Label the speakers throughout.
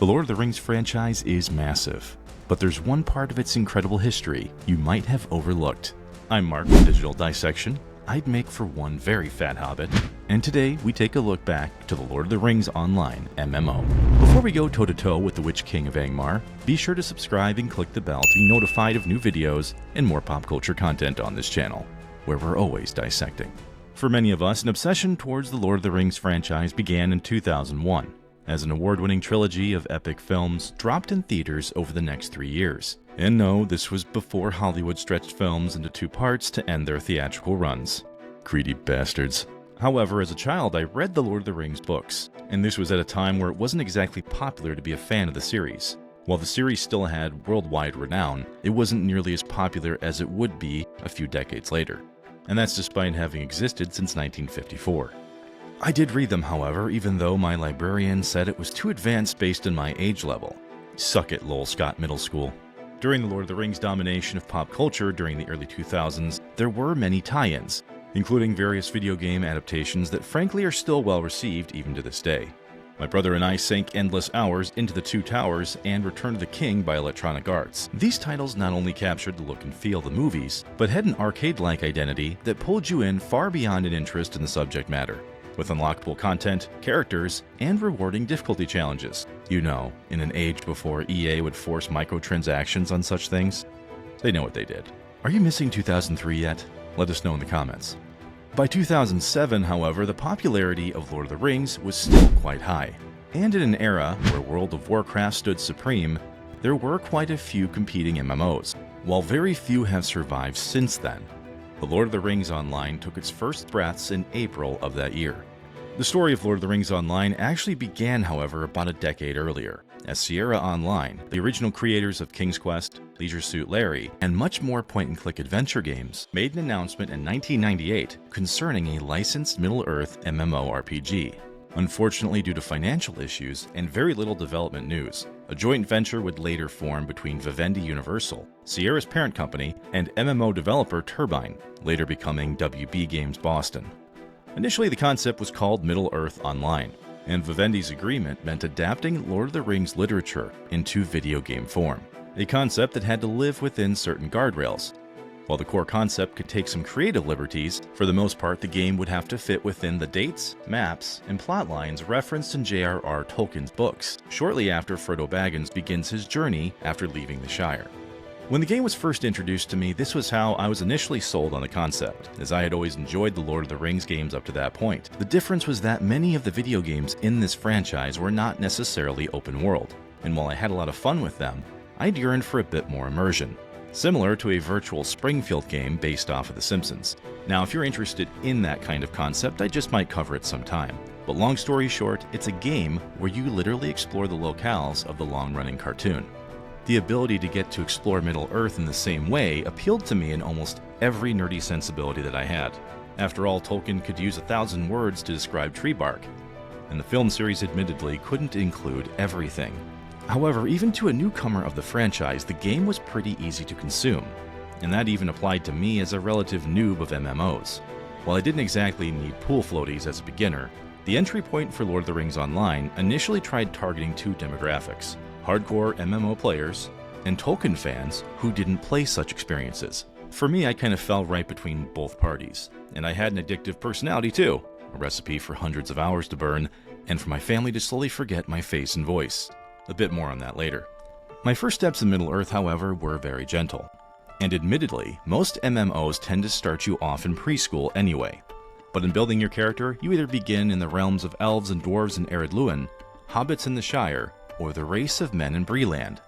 Speaker 1: The Lord of the Rings franchise is massive, but there's one part of its incredible history you might have overlooked. I'm Mark with Digital Dissection. I'd make for one very fat hobbit, and today we take a look back to the Lord of the Rings Online MMO. Before we go toe-to-toe with the Witch King of Angmar, be sure to subscribe and click the bell to be notified of new videos and more pop culture content on this channel, where we're always dissecting. For many of us, an obsession towards the Lord of the Rings franchise began in 2001, as an award-winning trilogy of epic films dropped in theaters over the next 3 years. And no, this was before Hollywood stretched films into 2 parts to end their theatrical runs. Greedy bastards. However, as a child, I read the Lord of the Rings books, and this was at a time where it wasn't exactly popular to be a fan of the series. While the series still had worldwide renown, it wasn't nearly as popular as it would be a few decades later. And that's despite having existed since 1954. I did read them, however, even though my librarian said it was too advanced based on my age level. Suck it, Lowell Scott Middle School. During the Lord of the Rings domination of pop culture during the early 2000s, there were many tie-ins, including various video game adaptations that frankly are still well received even to this day. My brother and I sank endless hours into The Two Towers and Return of the King by Electronic Arts. These titles not only captured the look and feel of the movies, but had an arcade-like identity that pulled you in far beyond an interest in the subject matter, with unlockable content, characters, and rewarding difficulty challenges. You know, in an age before EA would force microtransactions on such things. They know what they did. Are you missing 2003 yet? Let us know in the comments. By 2007, however, the popularity of Lord of the Rings was still quite high. And in an era where World of Warcraft stood supreme, there were quite a few competing MMOs, while very few have survived since then. The Lord of the Rings Online took its first breaths in April of that year. The story of Lord of the Rings Online actually began, however, about a decade earlier, as Sierra Online, the original creators of King's Quest, Leisure Suit Larry, and much more point-and-click adventure games, made an announcement in 1998 concerning a licensed Middle-earth MMORPG. Unfortunately, due to financial issues and very little development news, a joint venture would later form between Vivendi Universal, Sierra's parent company, and MMO developer Turbine, later becoming WB Games Boston. Initially, the concept was called Middle-earth Online, and Vivendi's agreement meant adapting Lord of the Rings literature into video game form, a concept that had to live within certain guardrails. While the core concept could take some creative liberties, for the most part the game would have to fit within the dates, maps, and plot lines referenced in J.R.R. Tolkien's books, shortly after Frodo Baggins begins his journey after leaving the Shire. When the game was first introduced to me, this was how I was initially sold on the concept, as I had always enjoyed the Lord of the Rings games up to that point. The difference was that many of the video games in this franchise were not necessarily open world, and while I had a lot of fun with them, I'd yearned for a bit more immersion, similar to a virtual Springfield game based off of The Simpsons. Now, if you're interested in that kind of concept, I just might cover it sometime. But long story short, it's a game where you literally explore the locales of the long-running cartoon. The ability to get to explore Middle-earth in the same way appealed to me in almost every nerdy sensibility that I had. After all, Tolkien could use 1,000 words to describe tree bark, and the film series admittedly couldn't include everything. However, even to a newcomer of the franchise, the game was pretty easy to consume, and that even applied to me as a relative noob of MMOs. While I didn't exactly need pool floaties as a beginner, the entry point for Lord of the Rings Online initially tried targeting 2 demographics: hardcore MMO players and Tolkien fans who didn't play such experiences. For me, I kind of fell right between both parties, and I had an addictive personality too, a recipe for hundreds of hours to burn, and for my family to slowly forget my face and voice. A bit more on that later. My first steps in Middle-earth, however, were very gentle. And admittedly, most MMOs tend to start you off in preschool anyway. But in building your character, you either begin in the realms of elves and dwarves in Ered Luin, hobbits in the Shire, or the race of men in Bree-land,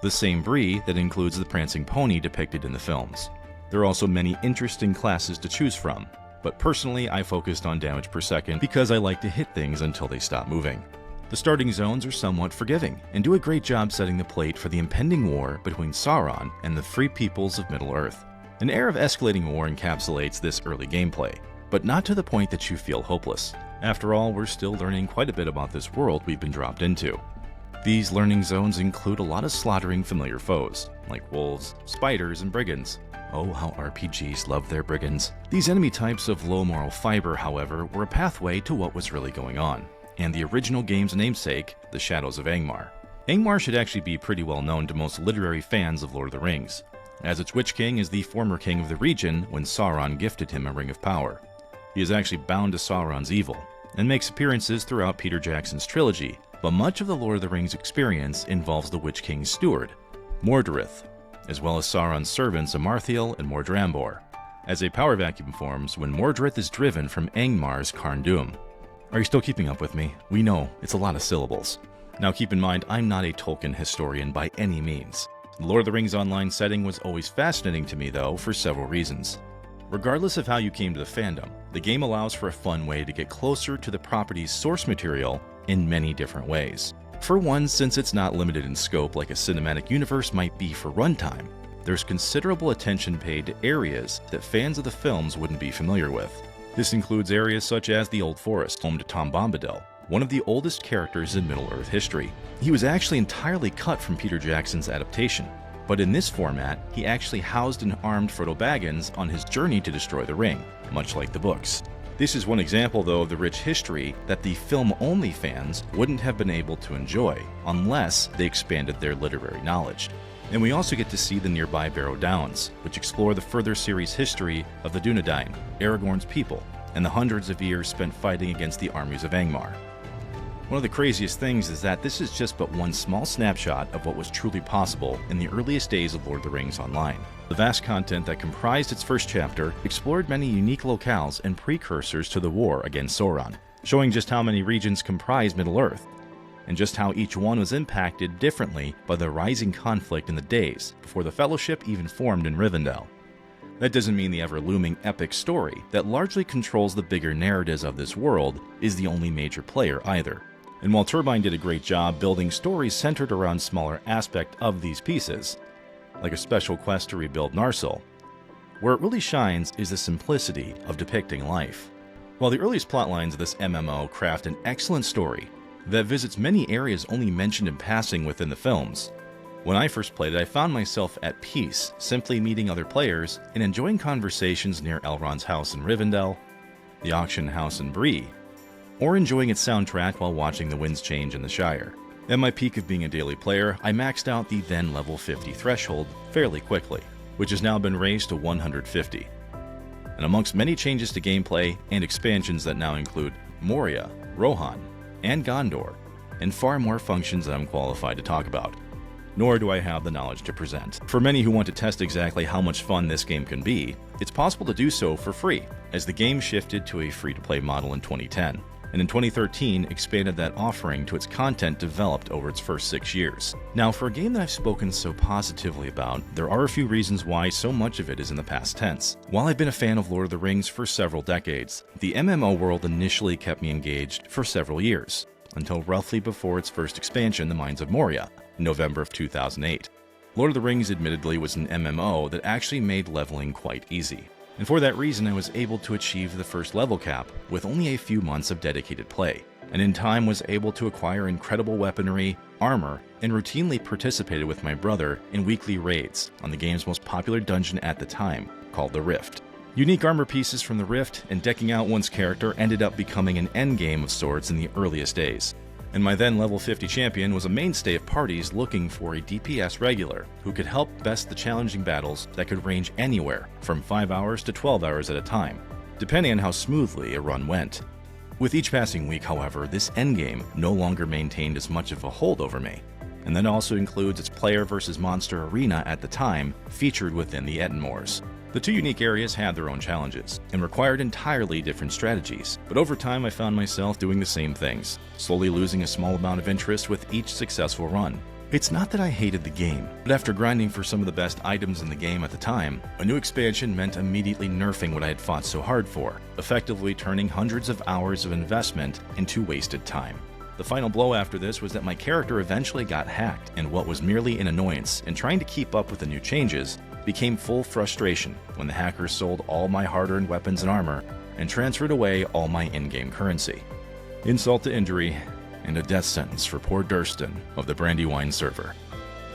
Speaker 1: the same Bree that includes the prancing pony depicted in the films. There are also many interesting classes to choose from, but personally I focused on damage per second because I like to hit things until they stop moving. The starting zones are somewhat forgiving, and do a great job setting the plate for the impending war between Sauron and the Free Peoples of Middle-earth. An air of escalating war encapsulates this early gameplay, but not to the point that you feel hopeless. After all, we're still learning quite a bit about this world we've been dropped into. These learning zones include a lot of slaughtering familiar foes, like wolves, spiders, and brigands. Oh, how RPGs love their brigands. These enemy types of low moral fiber, however, were a pathway to what was really going on, and the original game's namesake, the Shadows of Angmar. Angmar should actually be pretty well known to most literary fans of Lord of the Rings, as its Witch King is the former king of the region when Sauron gifted him a Ring of Power. He is actually bound to Sauron's evil, and makes appearances throughout Peter Jackson's trilogy, but much of the Lord of the Rings experience involves the Witch King's steward, Mordorith, as well as Sauron's servants Amarthael and Mordrambor, as a power vacuum forms when Mordorith is driven from Angmar's Carn Dûm. Are you still keeping up with me? We know, it's a lot of syllables. Now keep in mind, I'm not a Tolkien historian by any means. The Lord of the Rings Online setting was always fascinating to me though, for several reasons. Regardless of how you came to the fandom, the game allows for a fun way to get closer to the property's source material in many different ways. For one, since it's not limited in scope like a cinematic universe might be for runtime, there's considerable attention paid to areas that fans of the films wouldn't be familiar with. This includes areas such as the Old Forest, home to Tom Bombadil, one of the oldest characters in Middle-earth history. He was actually entirely cut from Peter Jackson's adaptation, but in this format, he actually housed and armed Frodo Baggins on his journey to destroy the ring, much like the books. This is one example, though, of the rich history that the film-only fans wouldn't have been able to enjoy unless they expanded their literary knowledge. And we also get to see the nearby Barrow Downs, which explore the further series history of the Dunedain, Aragorn's people, and the hundreds of years spent fighting against the armies of Angmar. One of the craziest things is that this is just but one small snapshot of what was truly possible in the earliest days of Lord of the Rings Online. The vast content that comprised its first chapter explored many unique locales and precursors to the war against Sauron, showing just how many regions comprise Middle-earth, and just how each one was impacted differently by the rising conflict in the days before the Fellowship even formed in Rivendell. That doesn't mean the ever-looming epic story that largely controls the bigger narratives of this world is the only major player either. And while Turbine did a great job building stories centered around smaller aspects of these pieces, like a special quest to rebuild Narsil, where it really shines is the simplicity of depicting life. While the earliest plotlines of this MMO craft an excellent story that visits many areas only mentioned in passing within the films, when I first played it, I found myself at peace, simply meeting other players and enjoying conversations near Elrond's house in Rivendell, the auction house in Bree, or enjoying its soundtrack while watching the winds change in the Shire. At my peak of being a daily player, I maxed out the then level 50 threshold fairly quickly, which has now been raised to 150. And amongst many changes to gameplay and expansions that now include Moria, Rohan, and Gondor, and far more functions that I'm qualified to talk about, nor do I have the knowledge to present. For many who want to test exactly how much fun this game can be, it's possible to do so for free, as the game shifted to a free-to-play model in 2010. And in 2013 expanded that offering to its content developed over its first 6 years. Now, for a game that I've spoken so positively about, there are a few reasons why so much of it is in the past tense. While I've been a fan of Lord of the Rings for several decades, the MMO world initially kept me engaged for several years, until roughly before its first expansion, The Mines of Moria, in November of 2008. Lord of the Rings admittedly was an MMO that actually made leveling quite easy. And for that reason, I was able to achieve the first level cap with only a few months of dedicated play, and in time was able to acquire incredible weaponry, armor, and routinely participated with my brother in weekly raids on the game's most popular dungeon at the time, called the Rift. Unique armor pieces from the Rift and decking out one's character ended up becoming an endgame of sorts in the earliest days. And my then level 50 champion was a mainstay of parties looking for a DPS regular who could help best the challenging battles that could range anywhere from 5 hours to 12 hours at a time, depending on how smoothly a run went. With each passing week, however, this endgame no longer maintained as much of a hold over me, and that also includes its player versus monster arena at the time featured within the Ettenmoors. The two unique areas had their own challenges and required entirely different strategies, but over time I found myself doing the same things, slowly losing a small amount of interest with each successful run. It's not that I hated the game, but after grinding for some of the best items in the game at the time, a new expansion meant immediately nerfing what I had fought so hard for, effectively turning hundreds of hours of investment into wasted time. The final blow after this was that my character eventually got hacked, and what was merely an annoyance and trying to keep up with the new changes became full frustration when the hackers sold all my hard-earned weapons and armor and transferred away all my in-game currency. Insult to injury, and a death sentence for poor Durston of the Brandywine server.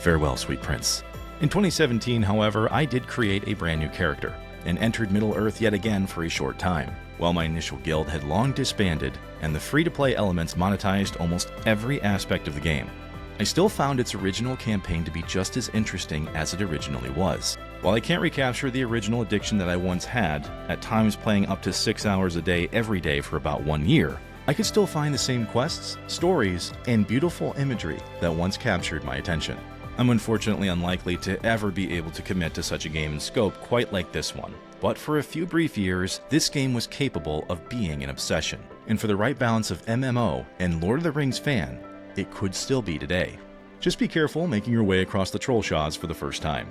Speaker 1: Farewell, sweet prince. In 2017, however, I did create a brand new character and entered Middle-earth yet again for a short time, while my initial guild had long disbanded and the free-to-play elements monetized almost every aspect of the game. I still found its original campaign to be just as interesting as it originally was. While I can't recapture the original addiction that I once had, at times playing up to 6 hours a day every day for about 1 year, I could still find the same quests, stories, and beautiful imagery that once captured my attention. I'm unfortunately unlikely to ever be able to commit to such a game in scope quite like this one, but for a few brief years, this game was capable of being an obsession, and for the right balance of MMO and Lord of the Rings fan, it could still be today. Just be careful making your way across the Trollshaws for the first time.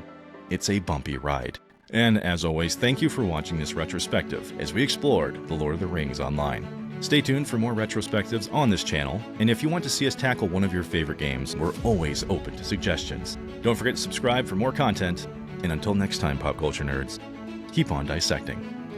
Speaker 1: It's a bumpy ride. And as always, thank you for watching this retrospective as we explored The Lord of the Rings Online. Stay tuned for more retrospectives on this channel, and if you want to see us tackle one of your favorite games, we're always open to suggestions. Don't forget to subscribe for more content, and until next time, pop culture nerds, keep on dissecting.